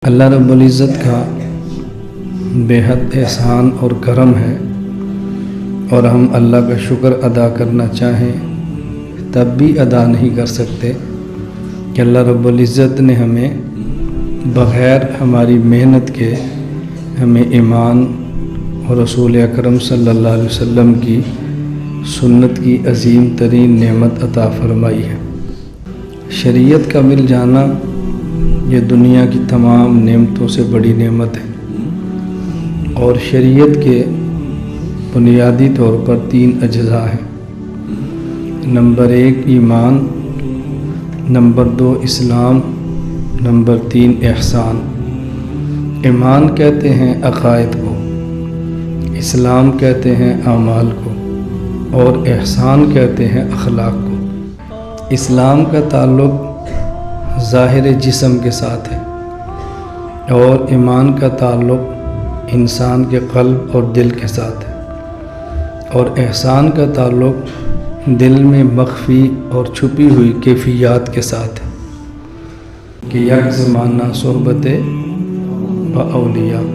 اللہ رب العزت کا بے حد احسان اور کرم ہے، اور ہم اللہ کا شکر ادا کرنا چاہیں تب بھی ادا نہیں کر سکتے کہ اللہ رب العزت نے ہمیں بغیر ہماری محنت کے ہمیں ایمان اور رسول اکرم صلی اللہ علیہ وسلم کی سنت کی عظیم ترین نعمت عطا فرمائی ہے۔ شریعت کا مل جانا یہ دنیا کی تمام نعمتوں سے بڑی نعمت ہے، اور شریعت کے بنیادی طور پر 3 اجزاء ہیں۔ نمبر 1 ایمان، نمبر 2 اسلام، نمبر 3 احسان۔ ایمان کہتے ہیں عقائد کو، اسلام کہتے ہیں اعمال کو، اور احسان کہتے ہیں اخلاق کو۔ اسلام کا تعلق ظاہر جسم کے ساتھ ہے، اور ایمان کا تعلق انسان کے قلب اور دل کے ساتھ ہے، اور احسان کا تعلق دل میں مخفی اور چھپی ہوئی کیفیات کے ساتھ ہے کہ یک زمانہ صحبت با اولیاء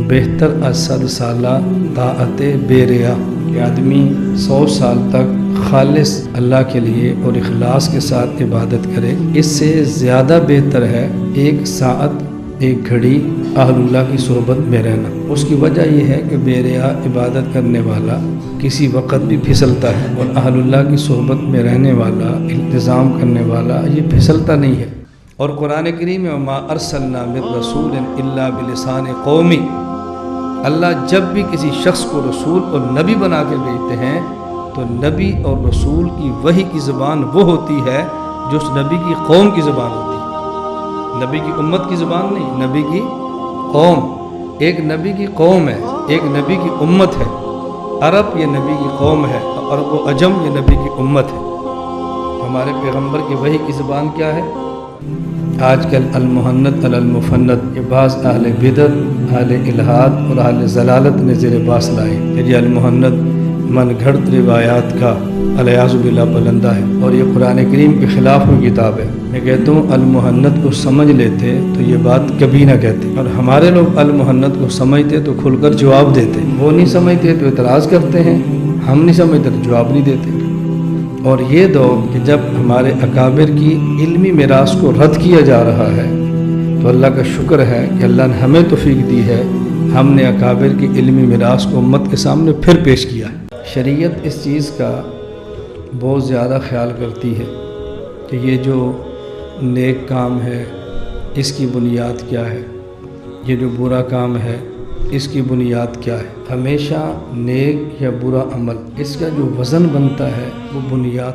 بہتر از 100 سالہ طاعت بے ریا، کہ آدمی 100 سال تک خالص اللہ کے لیے اور اخلاص کے ساتھ عبادت کرے، اس سے زیادہ بہتر ہے 1 ساعت 1 گھڑی اہل اللہ کی صحبت میں رہنا۔ اس کی وجہ یہ ہے کہ بے ریا عبادت کرنے والا کسی وقت بھی پھسلتا ہے، اور اہل اللہ کی صحبت میں رہنے والا، التزام کرنے والا یہ پھسلتا نہیں ہے۔ اور قرآن کریم میں وما ارسلنا من رسول الا بلسان قومی، اللہ جب بھی کسی شخص کو رسول اور نبی بنا کے بھیجتے ہیں تو نبی اور رسول کی وحی کی زبان وہ ہوتی ہے جو اس نبی کی قوم کی زبان ہوتی ہے، نبی کی امت کی زبان نہیں، نبی کی قوم۔ ایک نبی کی قوم ہے، ایک نبی کی امت ہے۔ عرب یہ نبی کی قوم ہے، اور عرب و عجم یہ نبی کی امت ہے۔ ہمارے پیغمبر کی وحی کی زبان کیا ہے؟ آج کل المحنت علی المفند یہ بعض اہل بدعت، اہل الحاد اور اہل ضلالت نے زیر باس لائے کہ یہ المحنت من گھڑت روایات کا الیاذ باللہ بلندہ ہے، اور یہ قرآن کریم کے خلاف میں کتاب ہے۔ میں کہتا ہوں المحنت کو سمجھ لیتے تو یہ بات کبھی نہ کہتے، اور ہمارے لوگ المحنت کو سمجھتے تو کھل کر جواب دیتے، وہ نہیں سمجھتے تو اعتراض کرتے ہیں، ہم نہیں سمجھتے تو جواب نہیں دیتے۔ اور یہ دور کہ جب ہمارے اکابر کی علمی میراث کو رد کیا جا رہا ہے تو اللہ کا شکر ہے کہ اللہ نے ہمیں توفیق دی ہے، ہم نے اکابر کی علمی میراث کو امت کے سامنے پھر پیش کیا ہے۔ شریعت اس چیز کا بہت زیادہ خیال کرتی ہے کہ یہ جو نیک کام ہے اس کی بنیاد کیا ہے، یہ جو برا کام ہے اس کی بنیاد کیا ہے۔ ہمیشہ نیک یا برا عمل اس کا جو وزن بنتا ہے وہ بنیاد